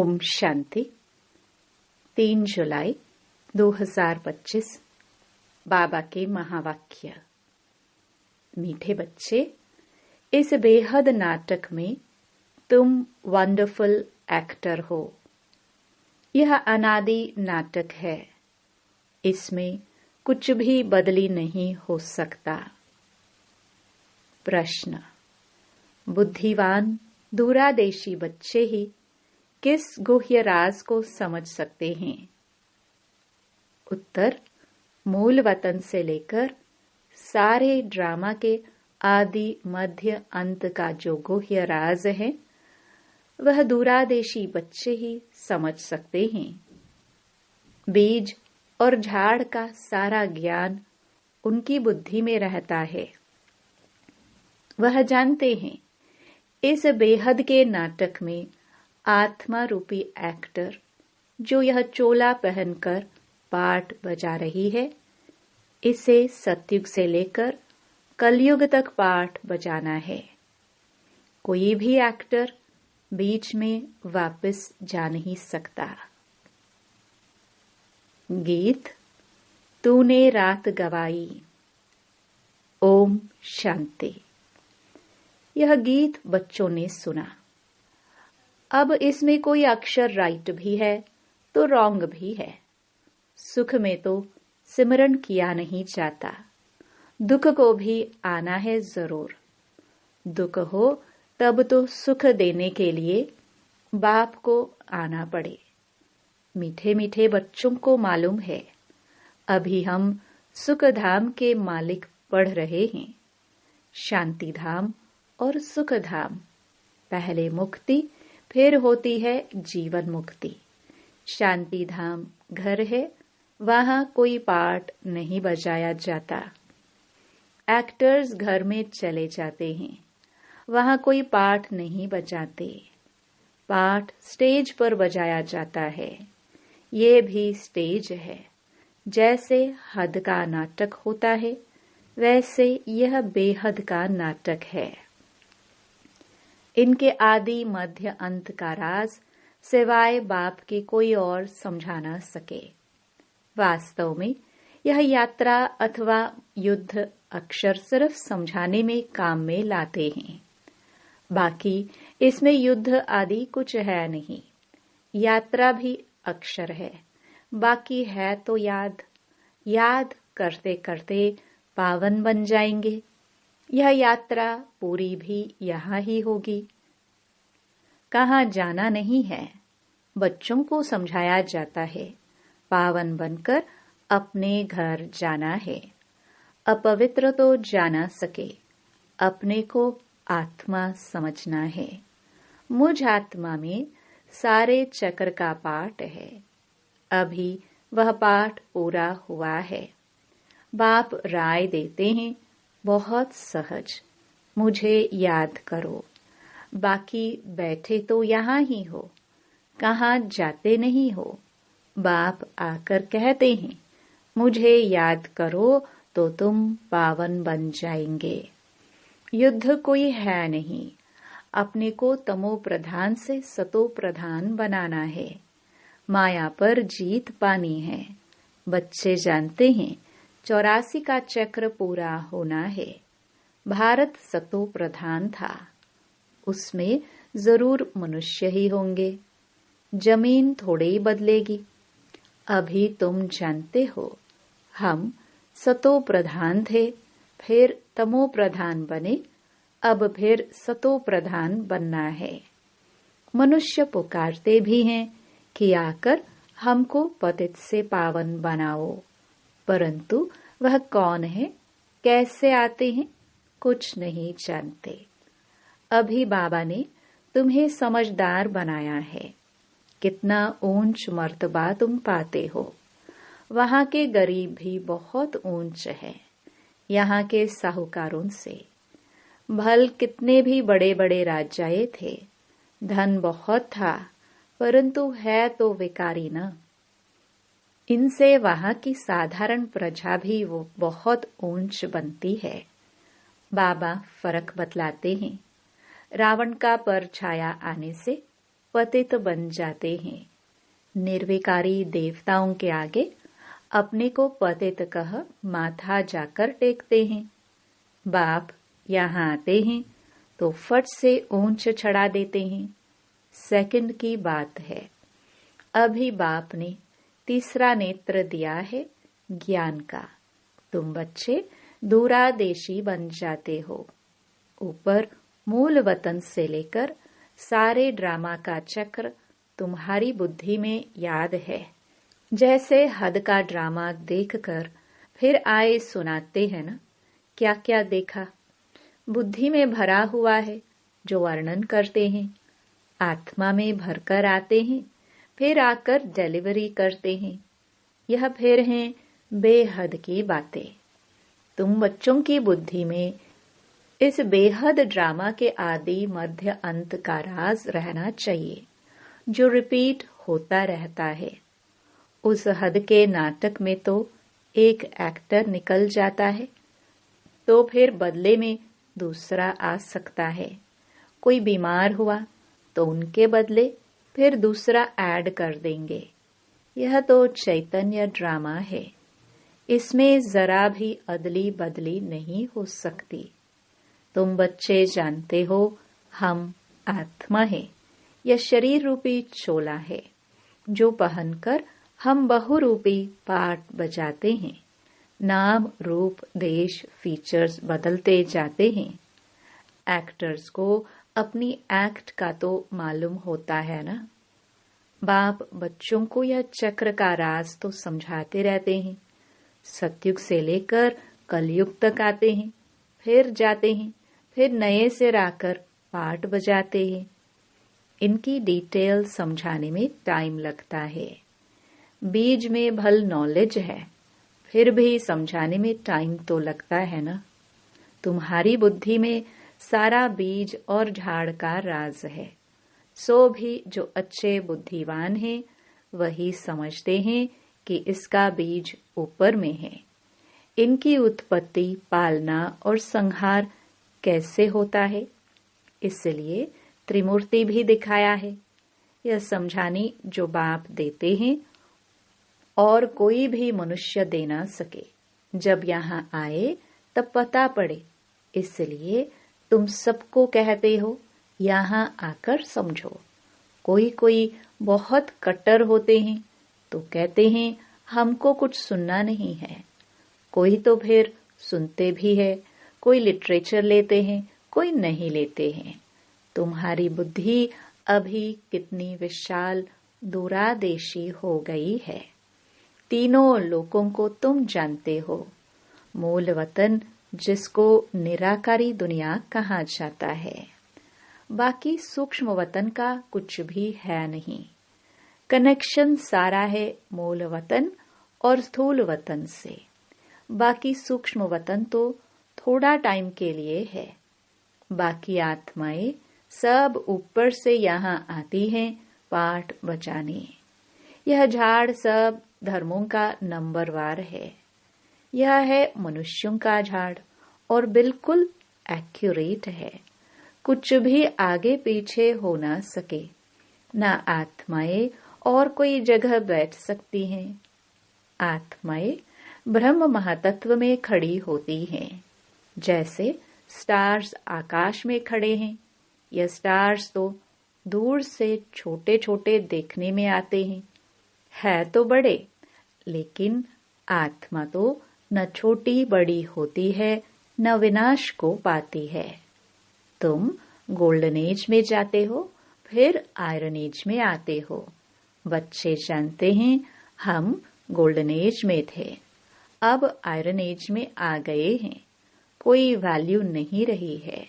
ओम शांति। 3 जुलाई 2025 बाबा के महावाक्य। मीठे बच्चे, इस बेहद नाटक में तुम वंडरफुल एक्टर हो। यह अनादि नाटक है, इसमें कुछ भी बदली नहीं हो सकता। प्रश्न: बुद्धिवान दूरादेशी बच्चे ही किस गुह्य राज को समझ सकते हैं? उत्तर: मूल वतन से लेकर सारे ड्रामा के आदि मध्य अंत का जो गुह्य राज है, वह दूरादेशी बच्चे ही समझ सकते हैं। बीज और झाड़ का सारा ज्ञान उनकी बुद्धि में रहता है। वह जानते हैं इस बेहद के नाटक में आत्मा रूपी एक्टर जो यह चोला पहनकर पाठ बजा रही है, इसे सतयुग से लेकर कलयुग तक पाठ बजाना है। कोई भी एक्टर बीच में वापस जा नहीं सकता। गीत तूने रात गवाई। ओम शांति। यह गीत बच्चों ने सुना। अब इसमें कोई अक्षर राइट भी है तो रॉन्ग भी है। सुख में तो सिमरन किया नहीं जाता, दुख को भी आना है जरूर। दुख हो तब तो सुख देने के लिए बाप को आना पड़े। मीठे मीठे बच्चों को मालूम है, अभी हम सुख धाम के मालिक पढ़ रहे हैं। शांति धाम और सुख धाम, पहले मुक्ति फिर होती है जीवन मुक्ति। शांति धाम घर है, वहां कोई पाठ नहीं बजाया जाता। एक्टर्स घर में चले जाते हैं, वहां कोई पाठ नहीं बजाते। पाठ स्टेज पर बजाया जाता है। ये भी स्टेज है। जैसे हद का नाटक होता है, वैसे यह बेहद का नाटक है। इनके आदि मध्य अंत का राज सिवाय बाप के कोई और समझा न सके। वास्तव में यह यात्रा अथवा युद्ध अक्षर सिर्फ समझाने में काम में लाते हैं। बाकी इसमें युद्ध आदि कुछ है नहीं। यात्रा भी अक्षर है, बाकी है तो याद। याद करते करते पावन बन जाएंगे। यह यात्रा पूरी भी यहाँ ही होगी। कहाँ जाना नहीं है। बच्चों को समझाया जाता है, पावन बनकर अपने घर जाना है। अपवित्र तो जाना सके, अपने को आत्मा समझना है। मुझ आत्मा में सारे चक्र का पाठ है। अभी वह पाठ पूरा हुआ है। बाप राय देते हैं, बहुत सहज, मुझे याद करो। बाकी बैठे तो यहाँ ही हो, कहाँ जाते नहीं हो। बाप आकर कहते हैं, मुझे याद करो तो तुम पावन बन जाएंगे। युद्ध कोई है नहीं। अपने को तमो प्रधान से सतो प्रधान बनाना है। माया पर जीत पानी है। बच्चे जानते हैं 84 का चक्र पूरा होना है। भारत सतो प्रधान था, उसमें जरूर मनुष्य ही होंगे। जमीन थोड़े ही बदलेगी। अभी तुम जानते हो, हम सतो प्रधान थे, फिर तमो प्रधान बने, अब फिर सतो प्रधान बनना है। मनुष्य पुकारते भी हैं कि आकर हमको पतित से पावन बनाओ, परंतु वह कौन है, कैसे आते हैं, कुछ नहीं जानते। अभी बाबा ने तुम्हें समझदार बनाया है। कितना ऊंच मर्तबा तुम पाते हो। वहां के गरीब भी बहुत ऊंच है यहाँ के साहूकारों से। भल कितने भी बड़े बड़े राजाए थे, धन बहुत था, परंतु है तो विकारी न। इनसे वहां की साधारण प्रजा भी वो बहुत ऊंच बनती है। बाबा फर्क बतलाते हैं। रावण का परछाया आने से पतित बन जाते हैं। निर्विकारी देवताओं के आगे अपने को पतित कह माथा जाकर टेकते हैं। बाप यहाँ आते हैं तो फट से ऊंच चढ़ा देते हैं। सेकंड की बात है। अभी बाप ने तीसरा नेत्र दिया है ज्ञान का। तुम बच्चे दूरादेशी बन जाते हो। ऊपर मूल वतन से लेकर सारे ड्रामा का चक्र तुम्हारी बुद्धि में याद है। जैसे हद का ड्रामा देखकर फिर आए सुनाते हैं ना, क्या क्या देखा बुद्धि में भरा हुआ है जो वर्णन करते हैं। आत्मा में भरकर आते हैं, फिर आकर डिलीवरी करते हैं। यह फिर हैं बेहद की बातें। तुम बच्चों की बुद्धि में इस बेहद ड्रामा के आदि मध्य अंत का राज रहना चाहिए जो रिपीट होता रहता है। उस हद के नाटक में तो एक एक्टर निकल जाता है तो फिर बदले में दूसरा आ सकता है। कोई बीमार हुआ तो उनके बदले फिर दूसरा ऐड कर देंगे। यह तो चैतन्य ड्रामा है। इसमें जरा भी अदली बदली नहीं हो सकती। तुम बच्चे जानते हो हम आत्मा है। यह शरीर रूपी चोला है जो पहनकर हम बहुरूपी पाठ बजाते हैं। नाम रूप देश फीचर्स बदलते जाते हैं। एक्टर्स को अपनी एक्ट का तो मालूम होता है ना। बाप बच्चों को यह चक्र का राज तो समझाते रहते हैं। सतयुग से लेकर कलयुग तक आते हैं, फिर जाते हैं, फिर नए सिर आकर पाठ बजाते हैं। इनकी डिटेल समझाने में टाइम लगता है। बीज में भल नॉलेज है, फिर भी समझाने में टाइम तो लगता है ना। तुम्हारी बुद्धि में सारा बीज और झाड़ का राज है। सो भी जो अच्छे बुद्धिवान हैं वही समझते हैं कि इसका बीज ऊपर में है। इनकी उत्पत्ति, पालना और संहार कैसे होता है, इसलिए त्रिमूर्ति भी दिखाया है। यह समझानी जो बाप देते हैं और कोई भी मनुष्य दे ना सके। जब यहाँ आए तब पता पड़े, इसलिए तुम सबको कहते हो यहाँ आकर समझो। कोई कोई बहुत कट्टर होते हैं तो कहते हैं हमको कुछ सुनना नहीं है। कोई तो फिर सुनते भी है, कोई लिटरेचर लेते हैं, कोई नहीं लेते हैं। तुम्हारी बुद्धि अभी कितनी विशाल दूरादेशी हो गई है। तीनों लोकों को तुम जानते हो। मूल वतन जिसको निराकारी दुनिया कहा जाता है। बाकी सूक्ष्म वतन का कुछ भी है नहीं। कनेक्शन सारा है मूल वतन और स्थूल वतन से। बाकी सूक्ष्म वतन तो थोड़ा टाइम के लिए है। बाकी आत्माएं सब ऊपर से यहाँ आती हैं पाठ बचाने। यह झाड़ सब धर्मों का नंबरवार है। यह है मनुष्यों का झाड़ और बिल्कुल एक्यूरेट है। कुछ भी आगे पीछे हो ना सके। ना आत्माएं और कोई जगह बैठ सकती हैं। आत्माएं ब्रह्म महातत्व में खड़ी होती हैं। जैसे स्टार्स आकाश में खड़े हैं। यह स्टार्स तो दूर से छोटे छोटे देखने में आते हैं, है तो बड़े, लेकिन आत्मा तो न छोटी बड़ी होती है, न विनाश को पाती है। तुम गोल्डन एज में जाते हो, फिर आयरन एज में आते हो। बच्चे जानते हैं हम गोल्डन एज में थे, अब आयरन एज में आ गए हैं। कोई वैल्यू नहीं रही है।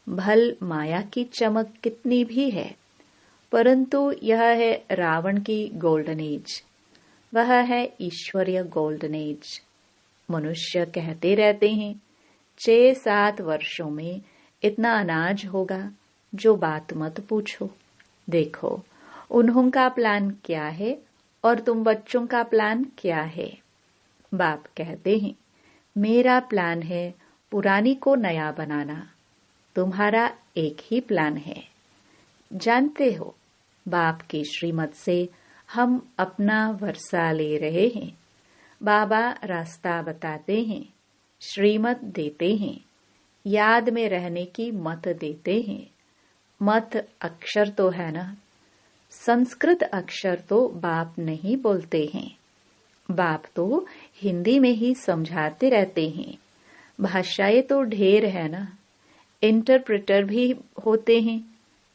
भल माया की चमक कितनी भी है, परंतु यह है रावण की गोल्डन एज। वह है ईश्वरीय गोल्डन एज। मनुष्य कहते रहते हैं 6-7 वर्षों में इतना अनाज होगा, जो बात मत पूछो। देखो उन्हों का प्लान क्या है और तुम बच्चों का प्लान क्या है। बाप कहते हैं मेरा प्लान है पुरानी को नया बनाना। तुम्हारा एक ही प्लान है। जानते हो बाप की श्रीमत से हम अपना वर्षा ले रहे हैं। बाबा रास्ता बताते हैं, श्रीमत देते हैं, याद में रहने की मत देते हैं। मत अक्षर तो है ना, संस्कृत अक्षर तो बाप नहीं बोलते हैं। बाप तो हिंदी में ही समझाते रहते हैं। भाषाएं तो ढेर है ना, इंटरप्रेटर भी होते हैं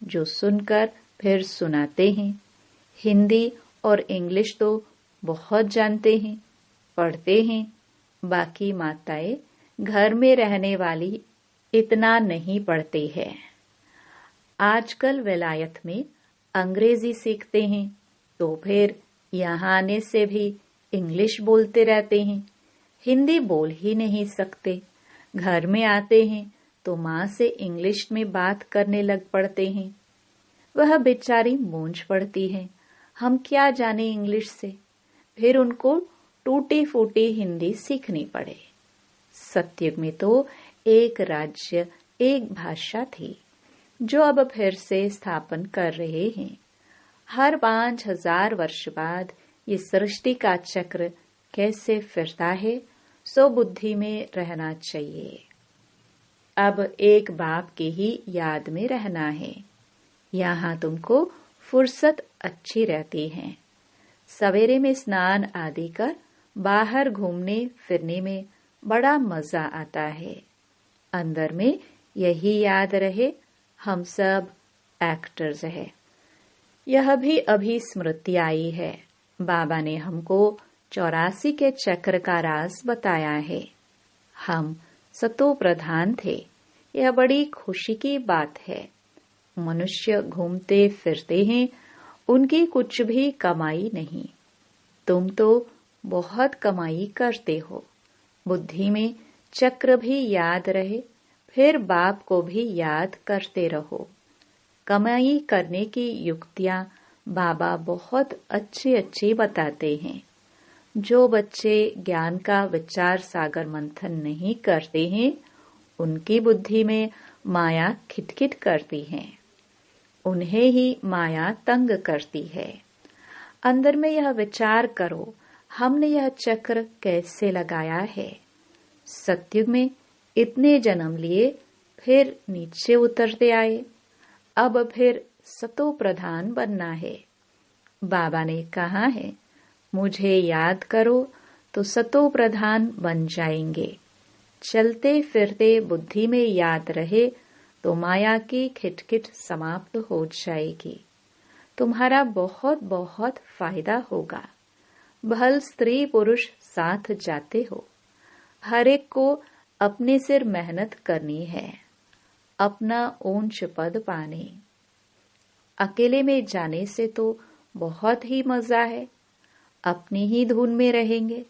जो सुनकर फिर सुनाते हैं। हिंदी और इंग्लिश तो बहुत जानते हैं, पढ़ते हैं। बाकी माताएं घर में रहने वाली इतना नहीं पढ़ते हैं। आजकल विलायत में अंग्रेजी सीखते हैं तो फिर यहाँ आने से भी इंग्लिश बोलते रहते हैं, हिंदी बोल ही नहीं सकते। घर में आते हैं तो माँ से इंग्लिश में बात करने लग पड़ते हैं। वह बेचारी मूंझ पड़ती है, हम क्या जाने इंग्लिश से। फिर उनको टूटी फूटी हिंदी सीखनी पड़े। सतयुग में तो एक राज्य एक भाषा थी, जो अब फिर से स्थापन कर रहे हैं। हर 5000 वर्ष बाद ये सृष्टि का चक्र कैसे फिरता है, सो बुद्धि में रहना चाहिए। अब एक बाप के ही याद में रहना है। यहाँ तुमको फुर्सत अच्छी रहती है। सवेरे में स्नान आदि कर बाहर घूमने फिरने में बड़ा मजा आता है। अंदर में यही याद रहे, हम सब एक्टर्स हैं। यह भी अभी स्मृति आई है। बाबा ने हमको 84 के चक्र का राज बताया है। हम सतो प्रधान थे, यह बड़ी खुशी की बात है। मनुष्य घूमते फिरते हैं, उनकी कुछ भी कमाई नहीं। तुम तो बहुत कमाई करते हो। बुद्धि में चक्र भी याद रहे, फिर बाप को भी याद करते रहो। कमाई करने की युक्तियां बाबा बहुत अच्छी अच्छी बताते हैं। जो बच्चे ज्ञान का विचार सागर मंथन नहीं करते हैं, उनकी बुद्धि में माया खिटखिट करती है। उन्हें ही माया तंग करती है। अंदर में यह विचार करो, हमने यह चक्र कैसे लगाया है। सतयुग में इतने जन्म लिए, फिर नीचे उतरते आए। अब फिर सतो प्रधान बनना है। बाबा ने कहा है, मुझे याद करो तो सतो प्रधान बन जाएंगे। चलते फिरते बुद्धि में याद रहे तो माया की खिटखिट समाप्त हो जाएगी। तुम्हारा बहुत बहुत फायदा होगा। भल स्त्री पुरुष साथ जाते हो। हर एक को अपने सिर मेहनत करनी है, अपना ऊंच पद पाने। अकेले में जाने से तो बहुत ही मजा है। अपनी ही धुन में रहेंगे,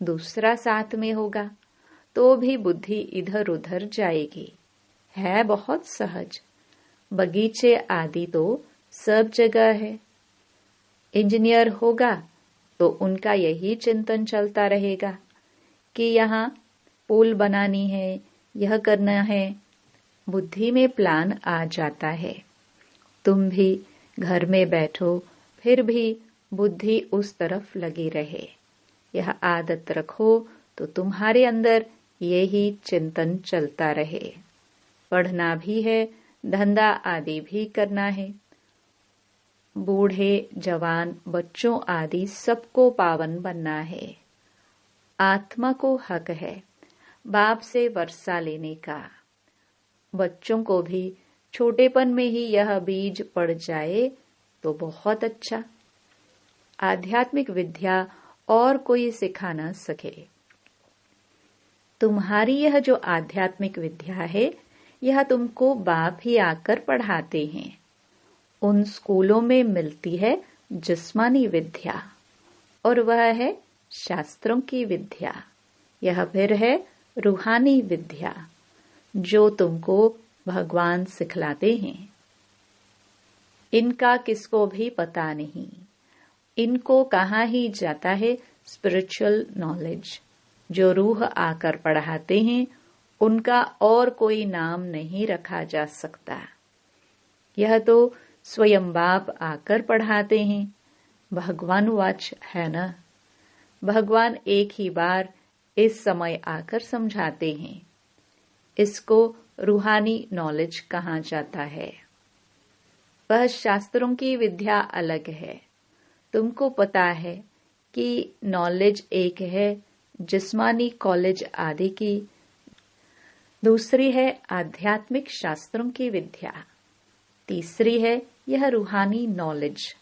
दूसरा साथ में होगा तो भी बुद्धि इधर उधर जाएगी। है बहुत सहज। बगीचे आदि तो सब जगह है। इंजीनियर होगा तो उनका यही चिंतन चलता रहेगा कि यहाँ पुल बनानी है, यह करना है। बुद्धि में प्लान आ जाता है। तुम भी घर में बैठो, फिर भी बुद्धि उस तरफ लगी रहे। यह आदत रखो तो तुम्हारे अंदर यही चिंतन चलता रहे। पढ़ना भी है, धंधा आदि भी करना है। बूढ़े जवान बच्चों आदि सबको पावन बनना है। आत्मा को हक है बाप से वर्षा लेने का। बच्चों को भी छोटेपन में ही यह बीज पड़ जाए तो बहुत अच्छा। आध्यात्मिक विद्या और कोई सिखा न सके। तुम्हारी यह जो आध्यात्मिक विद्या है, यह तुमको बाप ही आकर पढ़ाते हैं। उन स्कूलों में मिलती है जिस्मानी विद्या, और वह है शास्त्रों की विद्या। यह फिर है रूहानी विद्या, जो तुमको भगवान सिखलाते हैं। इनका किसको भी पता नहीं। इनको कहा ही जाता है स्पिरिचुअल नॉलेज। जो रूह आकर पढ़ाते हैं, उनका और कोई नाम नहीं रखा जा सकता। यह तो स्वयं बाप आकर पढ़ाते हैं। भगवान वाच है ना। भगवान एक ही बार इस समय आकर समझाते हैं। इसको रूहानी नॉलेज कहा जाता है। वह शास्त्रों की विद्या अलग है। तुमको पता है कि नॉलेज एक है जिस्मानी कॉलेज आदि की, दूसरी है आध्यात्मिक शास्त्रों की विद्या, तीसरी है यह रूहानी नॉलेज।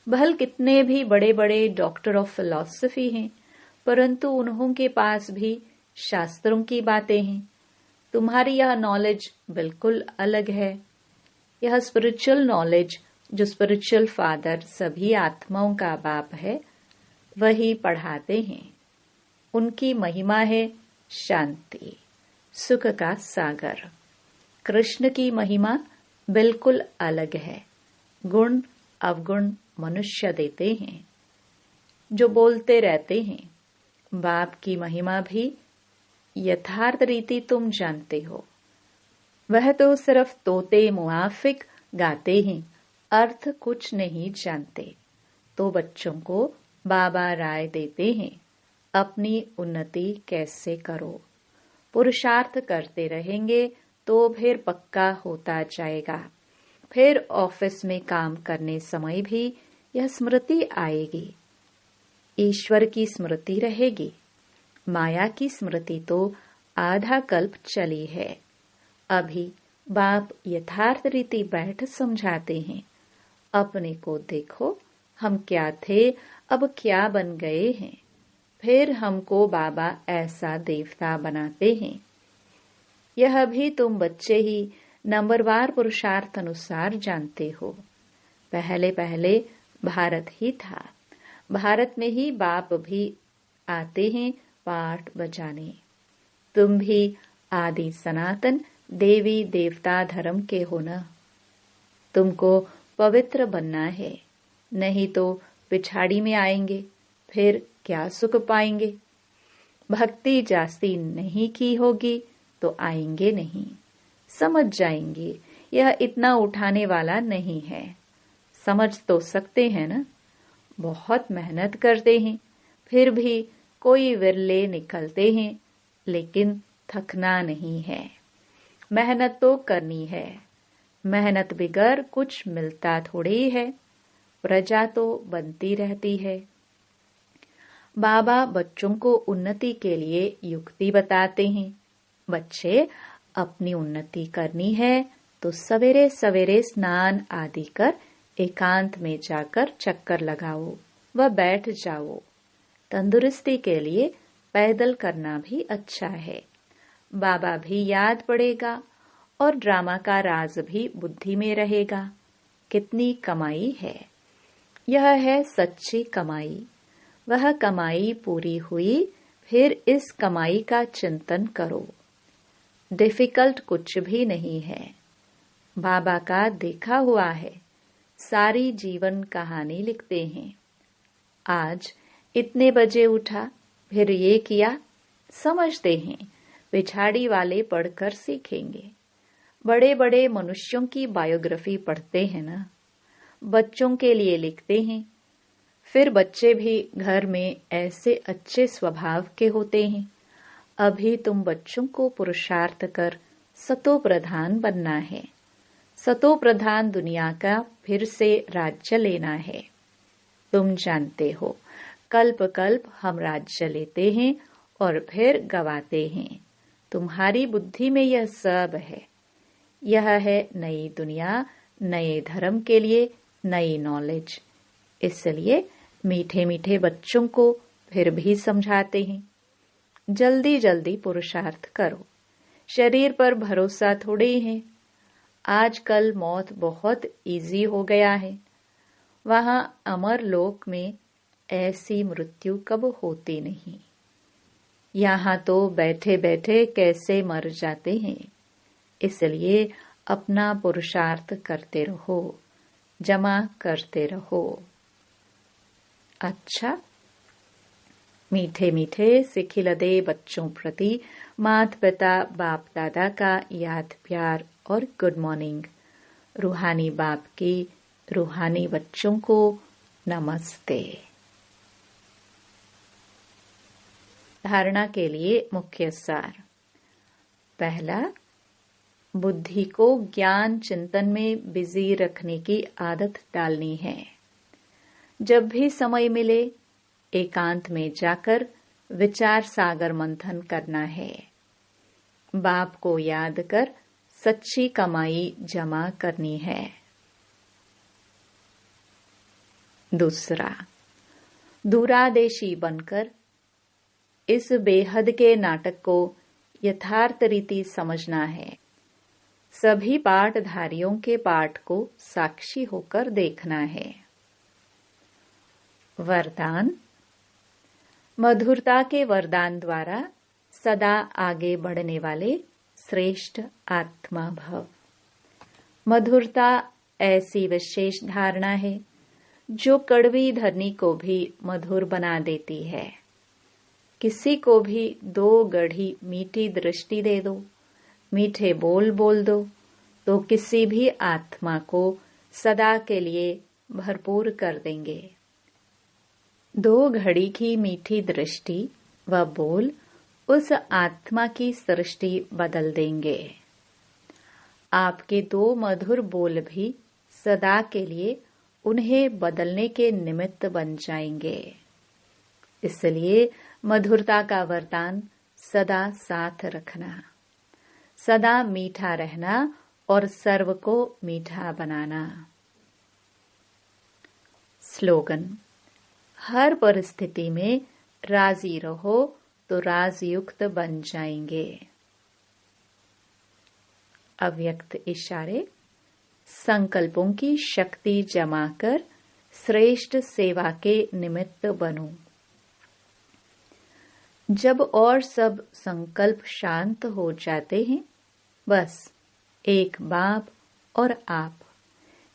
भल कितने भी बड़े बड़े डॉक्टर ऑफ फिलॉसफी हैं, परंतु उन्हों के पास भी शास्त्रों की बातें हैं। तुम्हारी यह नॉलेज बिल्कुल अलग है। यह स्पिरिचुअल नॉलेज जो स्पिरिचुअल फादर सभी आत्माओं का बाप है, वही पढ़ाते हैं। उनकी महिमा है शांति, सुख का सागर। कृष्ण की महिमा बिल्कुल अलग है। गुण अवगुण मनुष्य देते हैं जो बोलते रहते हैं। बाप की महिमा भी यथार्थ रीति तुम जानते हो। वह तो सिर्फ तोते मुआफिक गाते हैं, अर्थ कुछ नहीं जानते। तो बच्चों को बाबा राय देते हैं, अपनी उन्नति कैसे करो। पुरुषार्थ करते रहेंगे तो फिर पक्का होता जाएगा। फिर ऑफिस में काम करने समय भी यह स्मृति आएगी। ईश्वर की स्मृति रहेगी। माया की स्मृति तो आधा कल्प चली है। अभी बाप यथार्थ रीति बैठ समझाते हैं। अपने को देखो, हम क्या थे, अब क्या बन गए हैं। फिर हमको बाबा ऐसा देवता बनाते हैं। यह भी तुम बच्चे ही नंबरवार पुरुषार्थ अनुसार जानते हो। पहले पहले भारत ही था। भारत में ही बाप भी आते हैं पाठ बजाने। तुम भी आदि सनातन देवी देवता धर्म के हो ना। तुमको पवित्र बनना है, नहीं तो पिछाड़ी में आएंगे, फिर क्या सुख पाएंगे। भक्ति जास्ती नहीं की होगी तो आएंगे नहीं। समझ जाएंगे यह इतना उठाने वाला नहीं है। समझ तो सकते हैं ना। बहुत मेहनत करते हैं, फिर भी कोई विरले निकलते हैं, लेकिन थकना नहीं है। मेहनत तो करनी है। मेहनत बिगर कुछ मिलता थोड़ी है। प्रजा तो बनती रहती है। बाबा बच्चों को उन्नति के लिए युक्ति बताते हैं। बच्चे, अपनी उन्नति करनी है तो सवेरे सवेरे स्नान आदि कर एकांत में जाकर चक्कर लगाओ व बैठ जाओ। तंदुरुस्ती के लिए पैदल करना भी अच्छा है। बाबा भी याद पड़ेगा और ड्रामा का राज भी बुद्धि में रहेगा। कितनी कमाई है। यह है सच्ची कमाई। वह कमाई पूरी हुई, फिर इस कमाई का चिंतन करो। डिफिकल्ट कुछ भी नहीं है। बाबा का देखा हुआ है। सारी जीवन कहानी लिखते हैं। आज इतने बजे उठा, फिर ये किया, समझते हैं। पिछाड़ी वाले पढ़कर सीखेंगे। बड़े बड़े मनुष्यों की बायोग्राफी पढ़ते हैं ना, बच्चों के लिए लिखते हैं। फिर बच्चे भी घर में ऐसे अच्छे स्वभाव के होते हैं। अभी तुम बच्चों को पुरुषार्थ कर सतो प्रधान बनना है। सतो प्रधान दुनिया का फिर से राज्य लेना है। तुम जानते हो, कल्प कल्प हम राज्य लेते हैं और फिर गवाते हैं। तुम्हारी बुद्धि में यह सब है। यह है नई दुनिया, नए धर्म के लिए नई नॉलेज। इसलिए मीठे मीठे बच्चों को फिर भी समझाते हैं, जल्दी जल्दी पुरुषार्थ करो। शरीर पर भरोसा थोड़े ही है। आजकल मौत बहुत इजी हो गया है। वहां अमर लोक में ऐसी मृत्यु कब होती नहीं। यहाँ तो बैठे बैठे कैसे मर जाते हैं। इसलिए अपना पुरुषार्थ करते रहो, जमा करते रहो। अच्छा, मीठे मीठे सिखिलदे बच्चों प्रति माता पिता बाप दादा का याद प्यार और गुड मॉर्निंग। रूहानी बाप की रूहानी बच्चों को नमस्ते। धारणा के लिए मुख्य सार। पहला, बुद्धि को ज्ञान चिंतन में बिजी रखने की आदत डालनी है। जब भी समय मिले एकांत में जाकर विचार सागर मंथन करना है। बाप को याद कर सच्ची कमाई जमा करनी है। दूसरा, दूरादेशी बनकर इस बेहद के नाटक को यथार्थ रीति समझना है। सभी पाठधारियों के पाठ को साक्षी होकर देखना है। वरदान। मधुरता के वरदान द्वारा सदा आगे बढ़ने वाले श्रेष्ठ आत्मा भव। मधुरता ऐसी विशेष धारणा है जो कड़वी ध्वनि को भी मधुर बना देती है। किसी को भी 2 गढ़ी मीठी दृष्टि दे दो, मीठे बोल बोल दो, तो किसी भी आत्मा को सदा के लिए भरपूर कर देंगे। 2 घड़ी की मीठी दृष्टि व बोल उस आत्मा की सृष्टि बदल देंगे। आपके 2 मधुर बोल भी सदा के लिए उन्हें बदलने के निमित्त बन जाएंगे। इसलिए मधुरता का वरदान सदा साथ रखना, सदा मीठा रहना और सर्व को मीठा बनाना। स्लोगन। हर परिस्थिति में राजी रहो तो राजयुक्त बन जाएंगे। अव्यक्त इशारे। संकल्पों की शक्ति जमा कर श्रेष्ठ सेवा के निमित्त बनो। जब और सब संकल्प शांत हो जाते हैं, बस एक बाप और आप,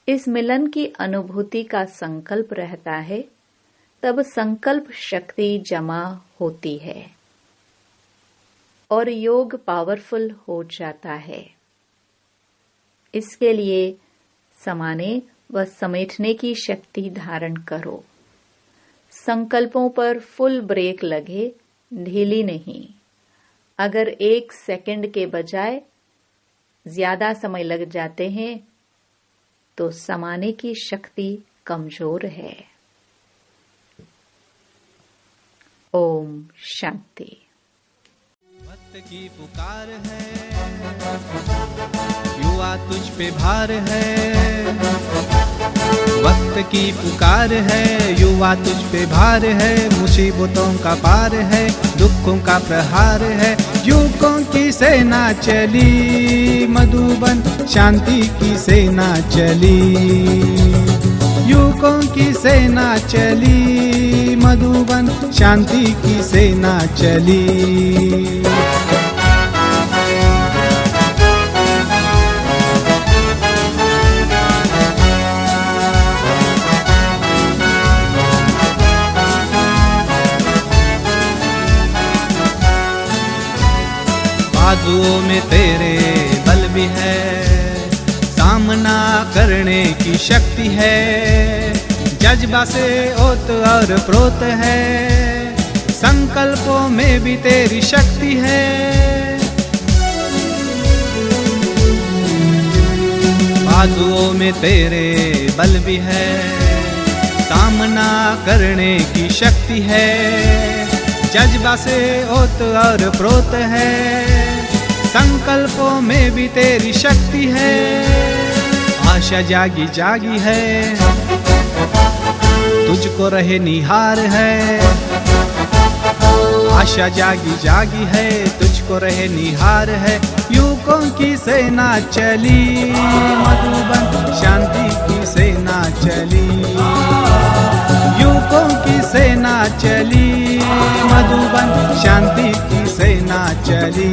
इस मिलन की अनुभूति का संकल्प रहता है, तब संकल्प शक्ति जमा होती है और योग पावरफुल हो जाता है। इसके लिए समाने व समेटने की शक्ति धारण करो। संकल्पों पर फुल ब्रेक लगे, ढीली नहीं। अगर 1 सेकंड के बजाय ज्यादा समय लग जाते हैं तो समाने की शक्ति कमजोर है। ओम शांति। वक्त की पुकार है, युवा तुझ पे भार है। वक्त की पुकार है, युवा तुझ पे भार है। मुसीबतों का पार है, दुखों का प्रहार है। युगों की सेना चली, मधुबन शांति की सेना चली। युगों की सेना चली, मधुबन शांति की सेना चली। बाजुओं में तेरे बल भी है, सामना करने की शक्ति है। जज्बा से ओत और प्रोत है, संकल्पों में भी तेरी शक्ति है। बाजुओं में तेरे बल भी है, सामना करने की शक्ति है। जज्बा से ओत और प्रोत है, संकल्पों में भी तेरी शक्ति है। आशा जागी जागी है, तुझको रहे निहार है। आशा जागी जागी है, तुझको रहे निहार है। युगों की सेना चली, मधुबन शांति की सेना चली। युगों की सेना चली, मधुबन शांति की सेना चली।